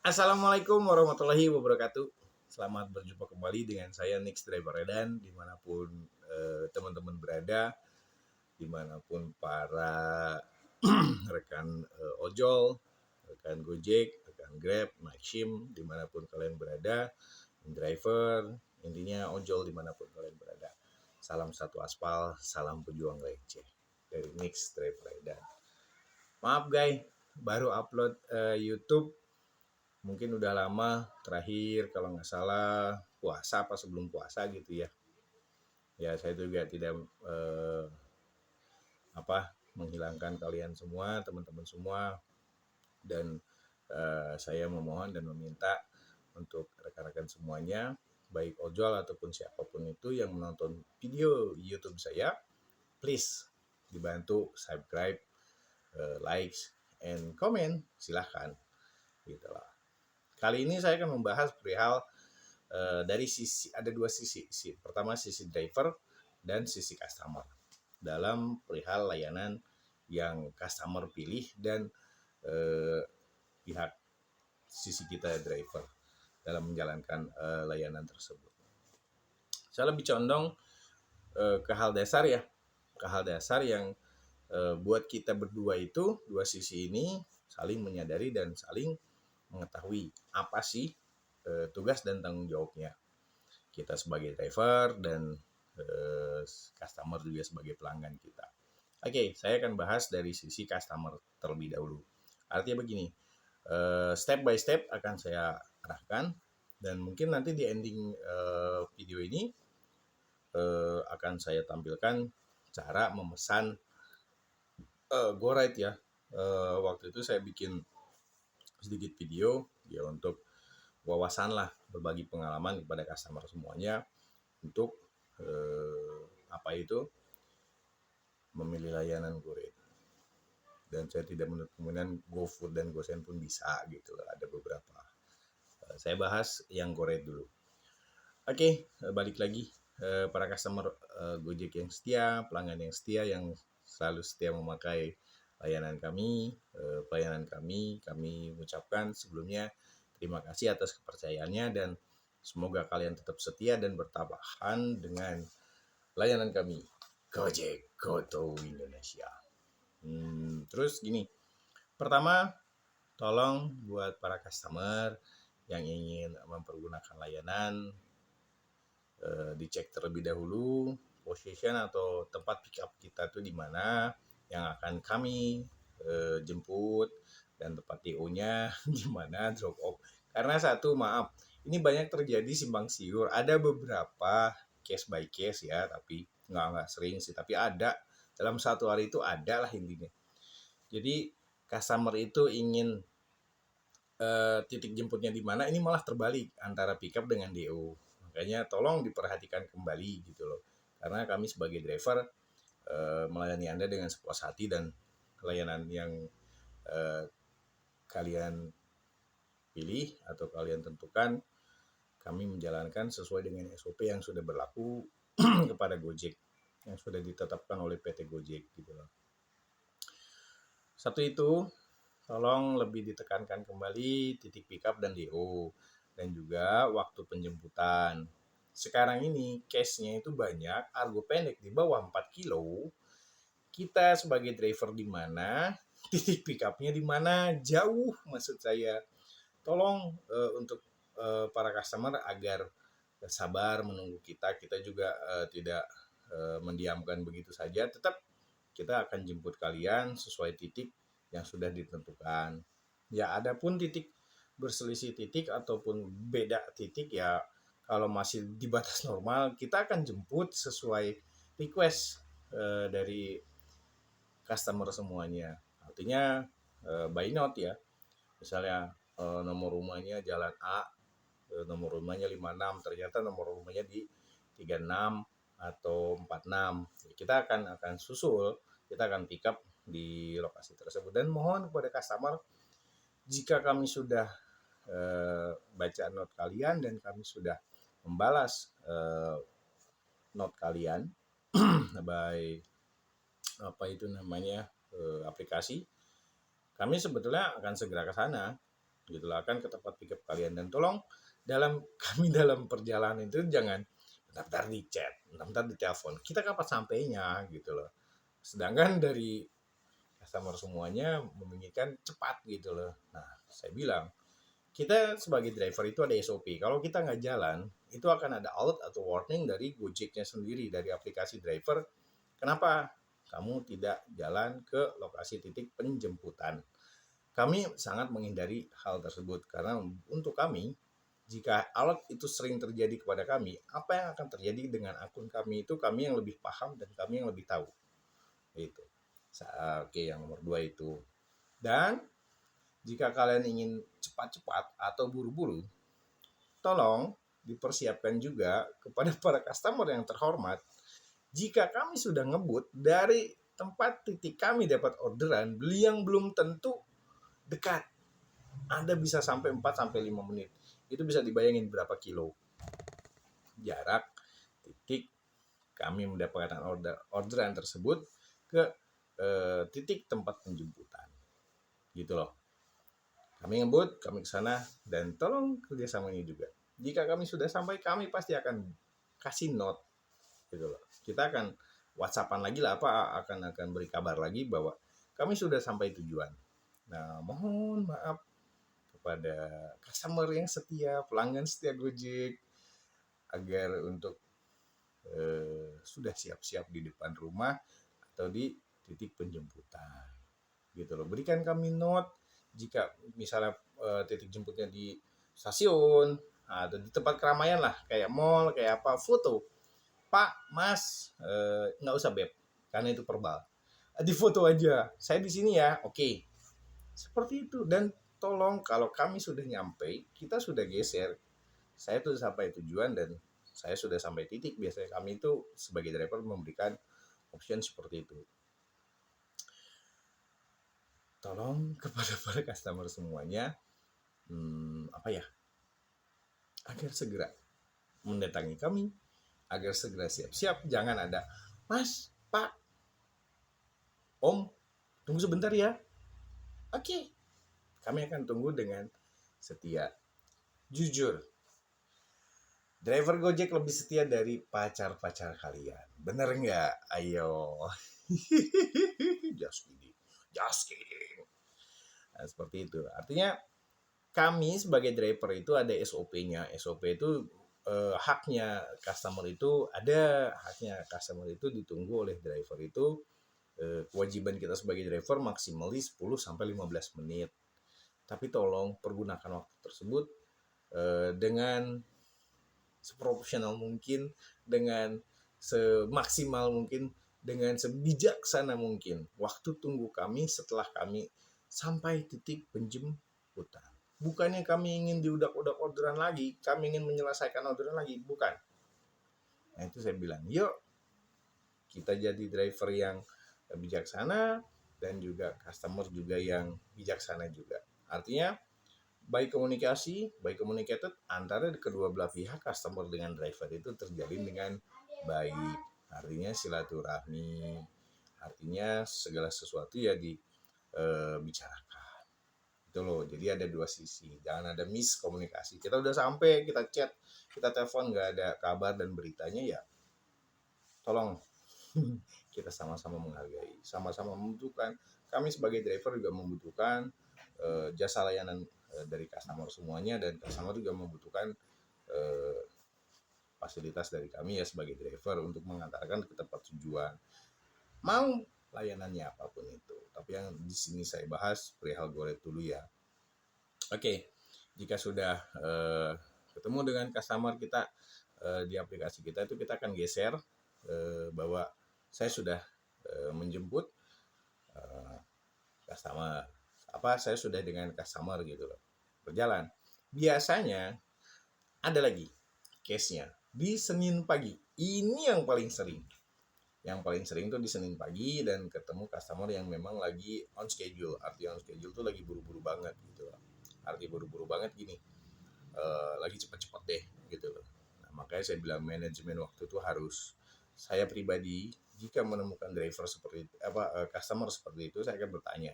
Assalamualaikum warahmatullahi wabarakatuh. Selamat berjumpa kembali dengan saya Nix Driver Redan, dimanapun teman-teman berada, dimanapun para rekan ojol, rekan Gojek, rekan Grab, Maxim, dimanapun kalian berada, driver, intinya ojol dimanapun kalian berada. Salam satu aspal, salam pejuang receh dari Nix Driver Redan. Maaf guys, baru upload YouTube. Mungkin udah lama terakhir kalau nggak salah puasa apa sebelum puasa gitu ya. Ya saya juga tidak menghilangkan kalian semua, teman-teman semua, dan saya memohon dan meminta untuk rekan-rekan semuanya, baik ojol ataupun siapapun itu yang menonton video YouTube saya, please dibantu subscribe, likes, and comment, silahkan gitu lah. Kali ini saya akan membahas perihal dari sisi, ada dua sisi. Pertama sisi driver dan sisi customer dalam perihal layanan yang customer pilih dan pihak sisi kita driver dalam menjalankan layanan tersebut. Saya lebih condong ke hal dasar ya, ke hal dasar yang buat kita berdua itu, dua sisi ini saling menyadari dan saling mengetahui apa sih tugas dan tanggung jawabnya kita sebagai driver dan customer juga sebagai pelanggan kita. Oke, saya akan bahas dari sisi customer terlebih dahulu. Artinya begini, step by step akan saya arahkan, dan mungkin nanti di ending video ini akan saya tampilkan cara memesan GoRide ya. Waktu itu saya bikin sedikit video ya untuk wawasan lah, berbagi pengalaman kepada customer semuanya untuk memilih layanan GoRide. Dan saya tidak menutup kemungkinan GoFood dan GoSend pun bisa gitu, ada beberapa. Saya bahas yang GoRide dulu. Oke, balik lagi para customer Gojek yang setia, pelanggan yang setia, yang selalu setia memakai layanan kami, pelayanan kami ucapkan sebelumnya terima kasih atas kepercayaannya, dan semoga kalian tetap setia dan bertahan dengan layanan kami, Gojek GoTo Indonesia. Terus gini, pertama tolong buat para customer yang ingin mempergunakan layanan, dicek terlebih dahulu position atau tempat pick up kita tuh di mana yang akan kami jemput, dan tempat TO-nya di mana drop off. Karena satu, maaf, ini banyak terjadi simpang siur. Ada beberapa case by case ya, tapi nggak sering sih, tapi ada dalam satu hari itu ada lah intinya. Jadi customer itu ingin titik jemputnya di mana, ini malah terbalik antara pick up dengan DO. Makanya tolong diperhatikan kembali gitu loh. Karena kami sebagai driver melayani Anda dengan sepuas hati, dan layanan yang kalian pilih atau kalian tentukan, kami menjalankan sesuai dengan SOP yang sudah berlaku kepada Gojek, yang sudah ditetapkan oleh PT Gojek gitu loh. Satu itu, tolong lebih ditekankan kembali titik pick up dan DO, dan juga waktu penjemputan. Sekarang ini case-nya itu banyak, argo pendek di bawah 4 kilo. Kita sebagai driver di mana, titik pick up-nya di mana, jauh maksud saya. Tolong untuk para customer agar sabar menunggu kita juga tidak mendiamkan begitu saja. Tetap kita akan jemput kalian sesuai titik yang sudah ditentukan. Ya, adapun titik berselisih titik ataupun beda titik ya, kalau masih di batas normal, kita akan jemput sesuai request dari customer semuanya. Artinya by note ya. Misalnya nomor rumahnya jalan A, nomor rumahnya 56, ternyata nomor rumahnya di 36 atau 46. Kita akan susul, kita akan pick up di lokasi tersebut. Dan mohon kepada customer, jika kami sudah baca note kalian dan kami sudah membalas note kalian by aplikasi, kami sebetulnya akan segera ke sana gitu lah, akan ke tempat pickup kalian. Dan tolong kami dalam perjalanan itu jangan bentar-bentar di chat, bentar-bentar di telepon, kita kapan sampainya gitu loh. Sedangkan dari customer semuanya menginginkan cepat gitu loh. Nah, saya bilang kita sebagai driver itu ada SOP. Kalau kita nggak jalan, itu akan ada alert atau warning dari Gojeknya sendiri, dari aplikasi driver. Kenapa kamu tidak jalan ke lokasi titik penjemputan? Kami sangat menghindari hal tersebut karena untuk kami, jika alert itu sering terjadi kepada kami, apa yang akan terjadi dengan akun kami itu kami yang lebih paham dan kami yang lebih tahu. Itu. Oke, yang nomor 2 itu. Dan jika kalian ingin cepat-cepat atau buru-buru, tolong dipersiapkan juga kepada para customer yang terhormat. Jika kami sudah ngebut dari tempat titik kami dapat orderan, beli yang belum tentu dekat. Anda bisa sampai 4 sampai 5 menit. Itu bisa dibayangin berapa kilo jarak titik kami mendapatkan orderan tersebut ke titik tempat penjemputan. Gitu loh. Kami ngebut, kami ke sana, dan tolong kerjasama ini juga. Jika kami sudah sampai, kami pasti akan kasih note, gitu loh. Kita akan WhatsAppan lagi lah, akan beri kabar lagi bahwa kami sudah sampai tujuan. Nah, mohon maaf kepada customer yang setia, pelanggan setia Gojek, agar untuk sudah siap-siap di depan rumah atau di titik penjemputan, gitu loh. Berikan kami note jika misalnya titik jemputnya di stasiun atau di tempat keramaian lah, kayak mall, kayak apa, foto. Pak, Mas, nggak usah beb, karena itu verbal. Di foto aja, saya di sini ya, oke. Seperti itu. Dan tolong kalau kami sudah nyampe, kita sudah geser. Saya tuh sampai tujuan dan saya sudah sampai titik. Biasanya kami itu sebagai driver memberikan option seperti itu. Tolong kepada para customer semuanya, agar segera mendatangi kami, agar segera siap-siap. Jangan ada, Mas, Pak, Om, tunggu sebentar ya. Oke, kami akan tunggu dengan setia. Jujur, driver Gojek lebih setia dari pacar-pacar kalian. Bener nggak? Ayo. Just kidding. Just kidding. Nah, seperti itu. Artinya kami sebagai driver itu ada SOP-nya. SOP itu haknya customer itu ada. Haknya customer itu ditunggu oleh driver itu. Kewajiban kita sebagai driver maksimali 10-15 menit. Tapi tolong pergunakan waktu tersebut dengan seprofesional mungkin, dengan semaksimal mungkin, dengan sebijaksana mungkin. Waktu tunggu kami setelah kami sampai titik penjemputan. Bukannya kami ingin diudak-udak orderan lagi, kami ingin menyelesaikan orderan lagi, bukan. Nah itu saya bilang, yuk kita jadi driver yang bijaksana dan juga customer juga yang bijaksana juga. Artinya baik komunikasi, baik communicated antara kedua belah pihak, customer dengan driver itu terjalin dengan baik. Artinya silaturahmi, artinya segala sesuatu ya dibicarakan. Itu loh, jadi ada dua sisi. Jangan ada miskomunikasi. Kita udah sampai, kita chat, kita telepon, nggak ada kabar dan beritanya, ya tolong kita sama-sama menghargai, sama-sama membutuhkan. Kami sebagai driver juga membutuhkan jasa layanan dari customer semuanya, dan customer juga membutuhkan fasilitas dari kami ya sebagai driver untuk mengantarkan ke tempat tujuan. Mau layanannya apapun itu. Tapi yang di sini saya bahas perihal GoRed dulu ya. Oke, jika sudah ketemu dengan customer kita di aplikasi kita itu, kita akan geser bahwa saya sudah menjemput customer. Saya sudah dengan customer gitu loh. Berjalan. Biasanya ada lagi case-nya di Senin pagi. Ini yang paling sering. Yang paling sering tuh di Senin pagi dan ketemu customer yang memang lagi on schedule. Arti on schedule tuh lagi buru-buru banget gitu loh. Arti buru-buru banget gini. Lagi cepet-cepet deh gitu loh. Nah, makanya saya bilang manajemen waktu itu harus. Saya pribadi jika menemukan driver seperti customer seperti itu, saya akan bertanya,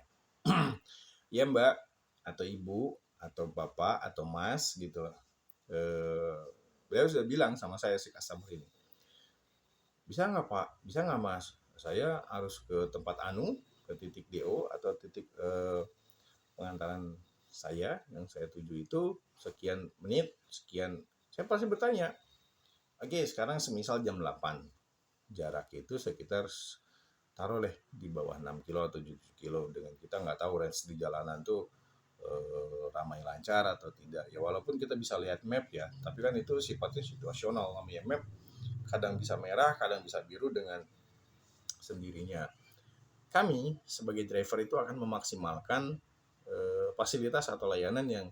ya Mbak atau Ibu, atau Bapak atau Mas gitu. Beliau sudah bilang sama saya si customer ini, bisa nggak Pak, bisa nggak Mas, saya harus ke tempat ke titik DO atau titik pengantaran saya yang saya tuju itu sekian menit, sekian. Saya pasti bertanya, oke sekarang semisal jam 8, jarak itu sekitar taruh deh di bawah 6 kilo atau 7 kilo, dengan kita nggak tahu range di jalanan tuh ramai lancar atau tidak ya, walaupun kita bisa lihat map ya, tapi kan itu sifatnya situasional, namanya map kadang bisa merah kadang bisa biru dengan sendirinya. Kami sebagai driver itu akan memaksimalkan fasilitas atau layanan yang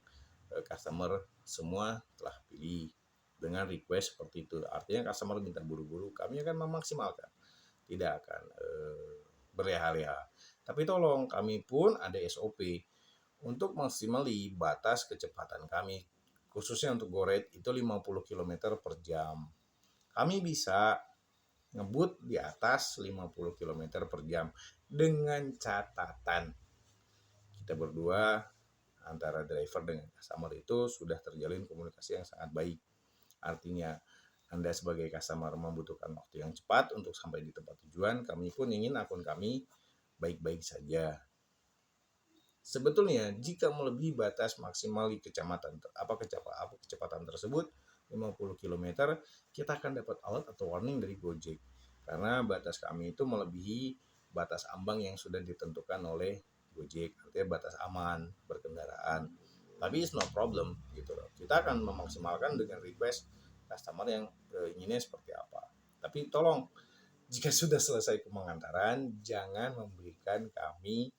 customer semua telah pilih dengan request seperti itu. Artinya customer minta buru-buru, kami akan memaksimalkan, tidak akan berleha-leha. Tapi tolong, kami pun ada SOP untuk maksimali batas kecepatan kami, khususnya untuk GoRide itu 50 km per jam. Kami bisa ngebut di atas 50 km per jam dengan catatan kita berdua antara driver dengan customer itu sudah terjalin komunikasi yang sangat baik. Artinya Anda sebagai customer membutuhkan waktu yang cepat untuk sampai di tempat tujuan, kami pun ingin akun kami baik-baik saja. Sebetulnya jika melebihi batas maksimal di kecepatan tersebut 50 km, kita akan dapat alert atau warning dari Gojek. Karena batas kami itu melebihi batas ambang yang sudah ditentukan oleh Gojek, artinya batas aman berkendaraan. Tapi it's no problem gitu loh. Kita akan memaksimalkan dengan request customer yang inginnya seperti apa. Tapi tolong jika sudah selesai pengantaran, jangan memberikan kami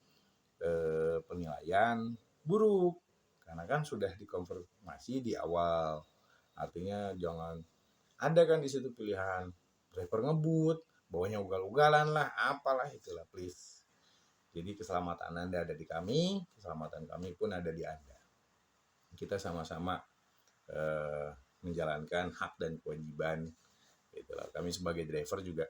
penilaian buruk, karena kan sudah dikonfirmasi di awal. Artinya jangan ada kan di situ pilihan driver ngebut, bawanya ugal-ugalan lah, apalah itulah, please. Jadi keselamatan Anda ada di kami, keselamatan kami pun ada di Anda. Kita sama-sama menjalankan hak dan kewajiban. Itulah. Kami sebagai driver juga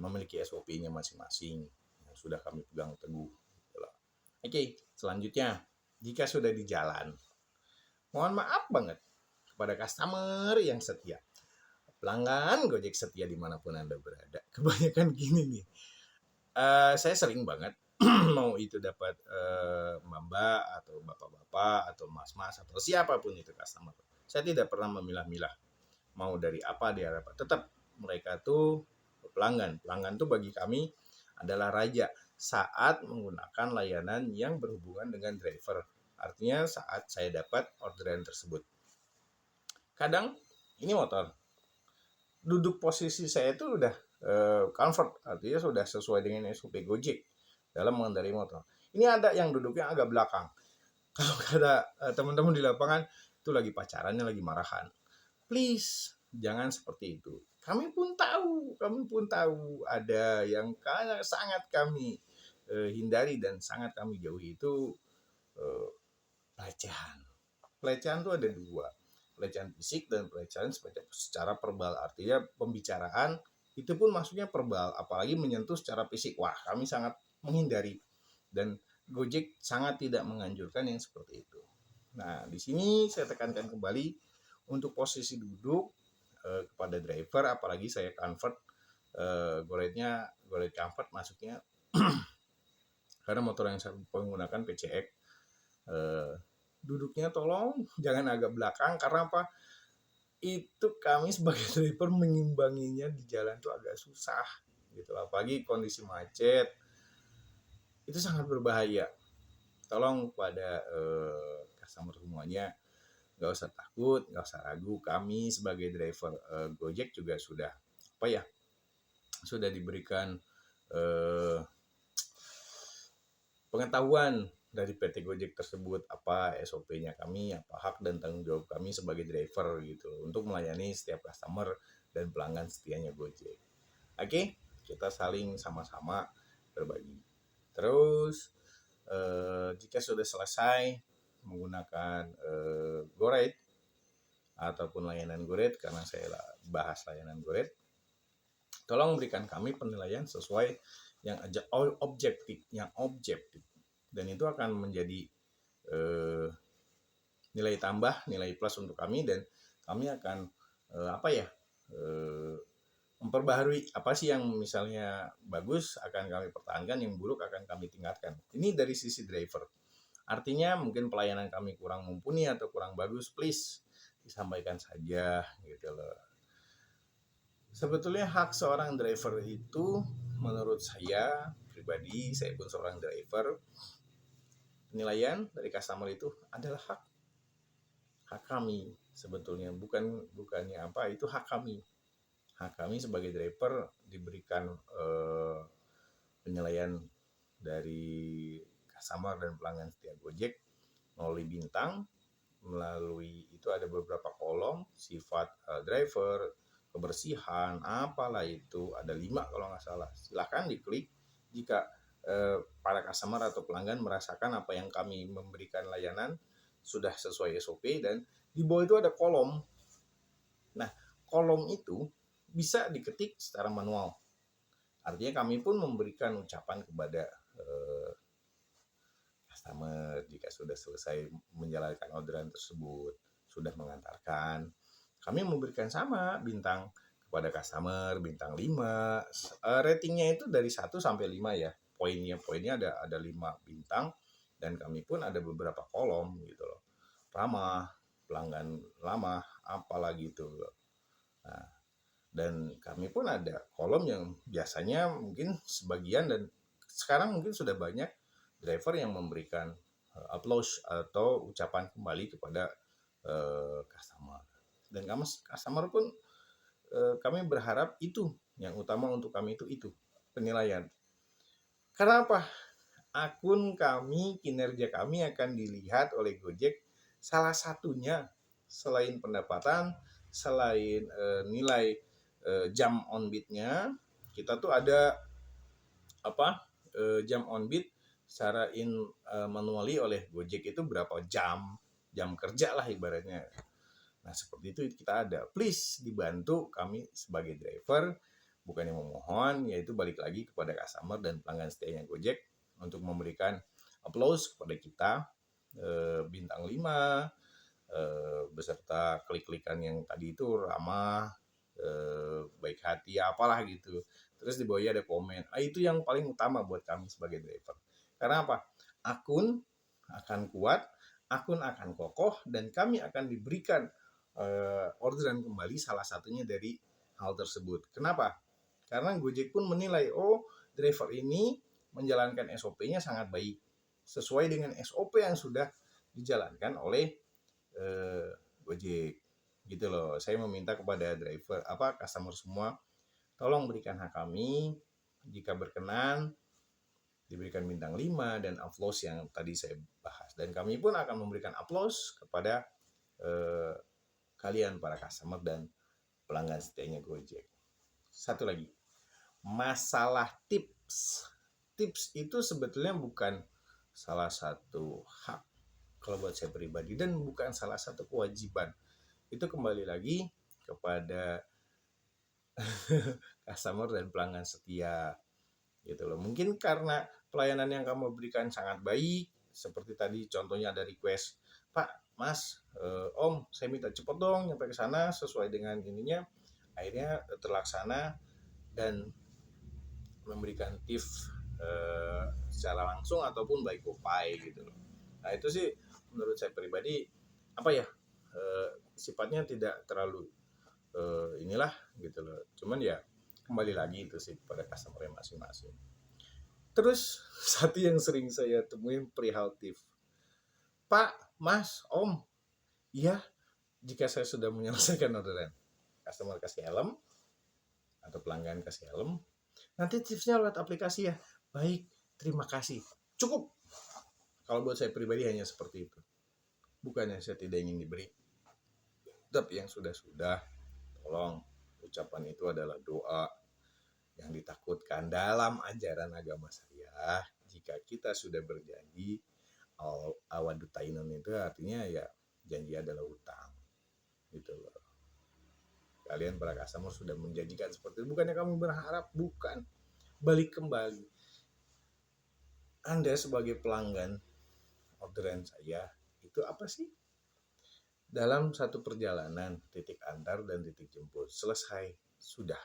memiliki SOP-nya masing-masing yang sudah kami pegang teguh. Itulah. Oke, selanjutnya jika sudah di jalan, mohon maaf banget kepada customer yang setia, pelanggan Gojek setia dimanapun Anda berada. Kebanyakan gini nih, saya sering banget mau itu dapat mbak atau bapak-bapak atau mas-mas atau siapapun itu customer, saya tidak pernah memilah-milah mau dari apa dia apa. Tetap mereka tuh pelanggan tuh bagi kami adalah raja saat menggunakan layanan yang berhubungan dengan driver. Artinya saat saya dapat orderan tersebut, kadang ini motor duduk posisi saya itu udah comfort, artinya sudah sesuai dengan SOP Gojek dalam mengendarai motor. Ini ada yang duduknya agak belakang. Kalau kata teman-teman di lapangan itu lagi pacarannya, lagi marahan. Please, jangan seperti itu. Kami pun tahu ada yang sangat kami hindari dan sangat kami jauhi, itu pelecehan. Pelecehan itu ada dua, pelecehan fisik dan pelecehan secara verbal. Artinya pembicaraan itu pun maksudnya verbal, apalagi menyentuh secara fisik. Wah, kami sangat menghindari dan Gojek sangat tidak menganjurkan yang seperti itu. Nah, di sini saya tekankan kembali untuk posisi duduk kepada driver, apalagi saya convert GoRide-nya GoRide Comfort masuknya karena motor yang saya menggunakan PCX, duduknya tolong jangan agak belakang. Karena apa? Itu kami sebagai driver mengimbanginya di jalan tuh agak susah gitu, apalagi kondisi macet itu sangat berbahaya. Tolong pada customer semuanya nggak usah takut, nggak usah ragu. Kami sebagai driver Gojek juga sudah sudah diberikan pengetahuan dari PT Gojek tersebut, apa SOP-nya kami, apa hak dan tanggung jawab kami sebagai driver gitu untuk melayani setiap customer dan pelanggan setianya Gojek. Oke, kita saling sama-sama berbagi. Terus jika sudah selesai menggunakan GoRide ataupun layanan GoRide, karena saya bahas layanan GoRide, tolong berikan kami penilaian sesuai yang objektif, dan itu akan menjadi nilai tambah, nilai plus untuk kami, dan kami akan memperbaharui apa sih yang misalnya bagus akan kami pertahankan, yang buruk akan kami tingkatkan. Ini dari sisi driver. Artinya mungkin pelayanan kami kurang mumpuni atau kurang bagus, please disampaikan saja gitu loh. Sebetulnya hak seorang driver itu menurut saya pribadi, saya pun seorang driver, penilaian dari customer itu adalah hak kami sebetulnya, bukannya apa, itu hak kami sebagai driver diberikan penilaian dari customer dan pelanggan setia Gojek melalui bintang, melalui itu ada beberapa kolom, sifat driver, kebersihan, apalah itu, ada 5 kalau nggak salah. Silahkan diklik jika para customer atau pelanggan merasakan apa yang kami memberikan layanan sudah sesuai SOP, dan di bawah itu ada kolom. Nah, kolom itu bisa diketik secara manual. Artinya kami pun memberikan ucapan kepada customer jika sudah selesai menjalankan orderan tersebut, sudah mengantarkan. Kami memberikan sama bintang kepada customer, bintang 5. Ratingnya itu dari 1 sampai 5 ya. Poinnya ada 5 bintang, dan kami pun ada beberapa kolom gitu loh. Ramah, pelanggan lama, apalagi itu loh. Nah, dan kami pun ada kolom yang biasanya mungkin sebagian, dan sekarang mungkin sudah banyak driver yang memberikan applause atau ucapan kembali kepada customer. Dan customer pun kami berharap itu yang utama untuk kami, itu penilaian. Karena apa? Akun kami, kinerja kami akan dilihat oleh Gojek, salah satunya selain pendapatan, selain nilai jam on beat-nya, kita tuh ada jam on beat secara manually oleh Gojek itu berapa jam kerja lah ibaratnya. Nah, seperti itu kita ada. Please dibantu kami sebagai driver, bukannya memohon, yaitu balik lagi kepada customer dan pelanggan setianya Gojek untuk memberikan applause kepada kita, bintang 5, beserta klik-klikan yang tadi itu ramah, baik hati, apalah gitu. Terus di bawahnya ada komen. Itu yang paling utama buat kami sebagai driver. Karena apa? Akun akan kuat, akun akan kokoh, dan kami akan diberikan orderan kembali, salah satunya dari hal tersebut. Kenapa? Karena Gojek pun menilai, driver ini menjalankan SOP-nya sangat baik, sesuai dengan SOP yang sudah dijalankan oleh Gojek. Gitu loh. Saya meminta kepada driver, customer semua, tolong berikan hak kami, jika berkenan diberikan bintang 5 dan applause yang tadi saya bahas. Dan kami pun akan memberikan applause kepada kalian para customer dan pelanggan setianya Gojek. Satu lagi, masalah tips. Tips itu sebetulnya bukan salah satu hak kalau buat saya pribadi, dan bukan salah satu kewajiban. Itu kembali lagi kepada customer dan pelanggan setia gitu loh. Mungkin karena pelayanan yang kamu berikan sangat baik, seperti tadi contohnya ada request, Pak, Mas, Om, saya minta cepet dong nyampe ke sana sesuai dengan ininya. Akhirnya terlaksana dan memberikan tips secara langsung ataupun by GoPay gitu loh. Nah, itu sih menurut saya pribadi sifatnya tidak terlalu inilah gitu loh. Cuman ya kembali lagi itu sih pada customer masing-masing. Terus satu yang sering saya temuin perihal tips. Pak, Mas, Om, iya, jika saya sudah menyelesaikan orderan, customer kasih helm atau pelanggan kasih helm, nanti tipsnya lewat aplikasi ya. Baik, terima kasih. Cukup. Kalau buat saya pribadi hanya seperti itu. Bukannya saya tidak ingin diberi, tapi yang sudah-sudah, tolong, ucapan itu adalah doa yang ditakutkan dalam ajaran agama saya. Jika kita sudah berjanji, awadutainun itu artinya ya janji adalah utang gitu loh. Kalian para customer sudah menjanjikan seperti itu, bukannya kamu berharap, bukan, balik kembali. Anda sebagai pelanggan orderan saya itu apa sih? dalam satu perjalanan titik antar dan titik jemput selesai, sudah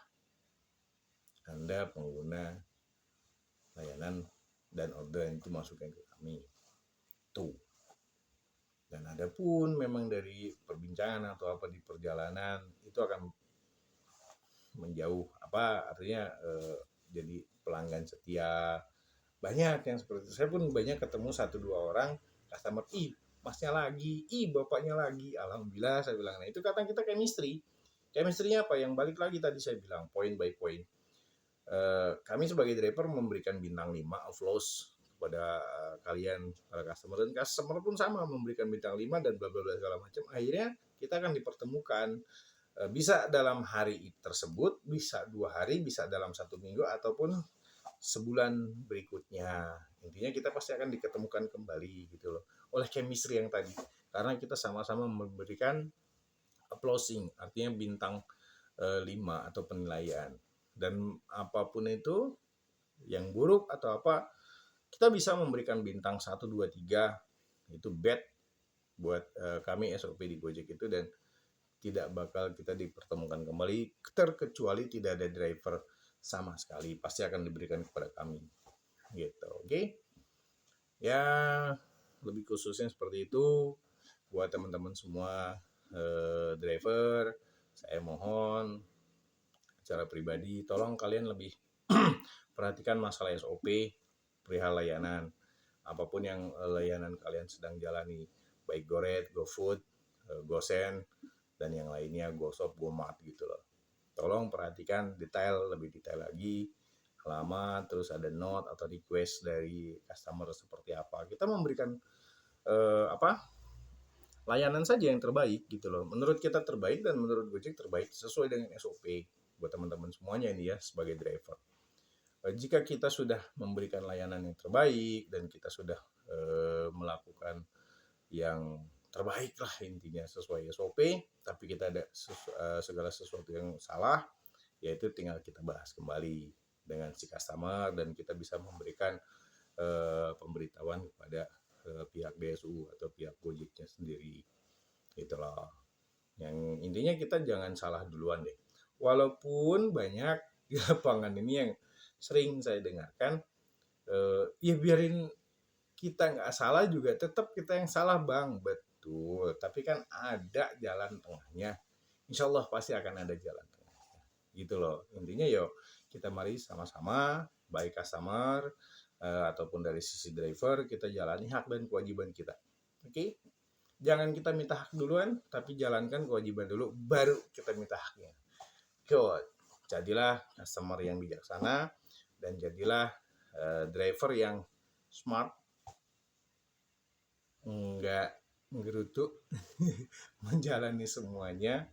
Anda pengguna layanan dan order itu masukkan ke kami. Tuh. Dan ada pun memang dari perbincangan atau apa di perjalanan itu akan menjauh, artinya jadi pelanggan setia. Banyak yang seperti itu. Saya pun banyak ketemu 1-2 orang customer, masnya lagi, bapaknya lagi. Alhamdulillah saya bilang. Nah, itu kata kita chemistry. Chemistry-nya apa? Yang balik lagi tadi saya bilang, point by point. Kami sebagai driver memberikan bintang 5 of loss kepada kalian para customer, dan customer pun sama memberikan bintang 5 dan bla bla bla segala macam. Akhirnya kita akan dipertemukan, bisa dalam hari tersebut, bisa 2 hari, bisa dalam 1 minggu, ataupun sebulan berikutnya. Intinya kita pasti akan diketemukan kembali gitu loh, oleh chemistry yang tadi, karena kita sama-sama memberikan applauding, artinya bintang 5 atau penilaian. Dan apapun itu yang buruk atau apa, kita bisa memberikan bintang 1, 2, 3, itu bad buat kami SOP di Gojek itu, dan tidak bakal kita dipertemukan kembali, terkecuali tidak ada driver sama sekali, pasti akan diberikan kepada kami gitu. Oke. Ya, lebih khususnya seperti itu buat teman-teman semua driver, saya mohon secara pribadi tolong kalian lebih perhatikan masalah SOP perihal layanan, apapun yang layanan kalian sedang jalani, baik GoRed, GoFood, GoSend, dan yang lainnya, GoShop, GoMart gitu loh. Tolong perhatikan lebih detail lagi, alamat, terus ada note atau request dari customer seperti apa. Kita memberikan layanan saja yang terbaik gitu loh. Menurut kita terbaik dan menurut Gojek terbaik sesuai dengan SOP buat teman-teman semuanya ini ya sebagai driver. Jika kita sudah memberikan layanan yang terbaik dan kita sudah melakukan yang terbaik lah intinya sesuai SOP, tapi kita ada segala sesuatu yang salah, yaitu tinggal kita bahas kembali dengan si customer dan kita bisa memberikan pemberitahuan kepada pihak BSU atau pihak Gojeknya sendiri gitu loh. Yang intinya kita jangan salah duluan deh. Walaupun banyak di lapangan ini yang sering saya dengarkan, ya biarin kita nggak salah juga tetap kita yang salah bang, betul. Tapi kan ada jalan tengahnya. Insya Allah pasti akan ada jalan tengahnya. Gitu loh. Intinya yuk kita mari sama-sama, baik customer ataupun dari sisi driver, kita jalani hak dan kewajiban kita. Oke? Jangan kita minta hak duluan, tapi jalankan kewajiban dulu, baru kita minta haknya. Good. Jadilah customer yang bijaksana dan jadilah driver yang smart, enggak menggerutu, menjalani semuanya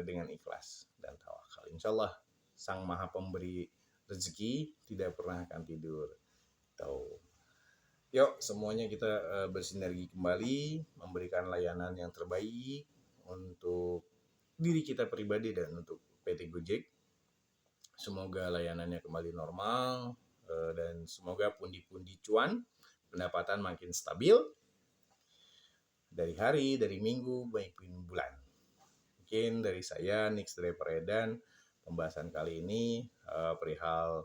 dengan ikhlas dan tawakal. Insya Allah Sang Maha Pemberi rezeki tidak pernah akan tidur. Yuk semuanya kita bersinergi kembali, memberikan layanan yang terbaik untuk diri kita pribadi dan untuk PT Gojek. Semoga layanannya kembali normal dan semoga pundi-pundi cuan, pendapatan makin stabil dari hari, dari minggu, maupun bulan. Mungkin dari saya, Nix Driver Edan, pembahasan kali ini perihal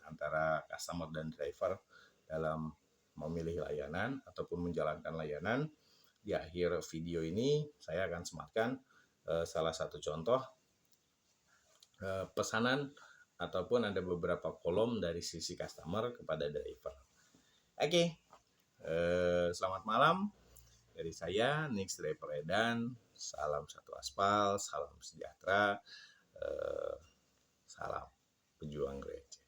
antara customer dan driver dalam memilih layanan ataupun menjalankan layanan. Di akhir video ini saya akan sematkan salah satu contoh pesanan ataupun ada beberapa kolom dari sisi customer kepada driver. Oke, selamat malam dari saya Nix Driver Edan. Salam satu aspal, salam sejahtera, salam pejuang gereja.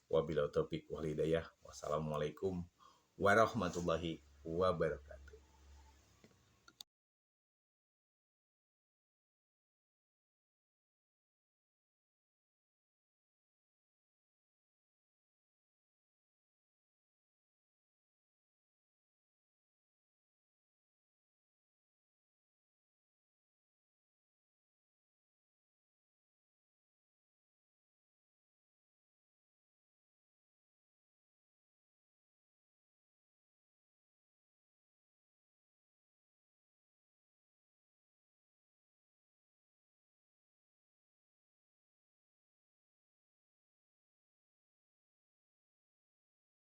Wabillahi taufiq wal hidayah. Wassalamualaikum warahmatullahi wabarakatuh.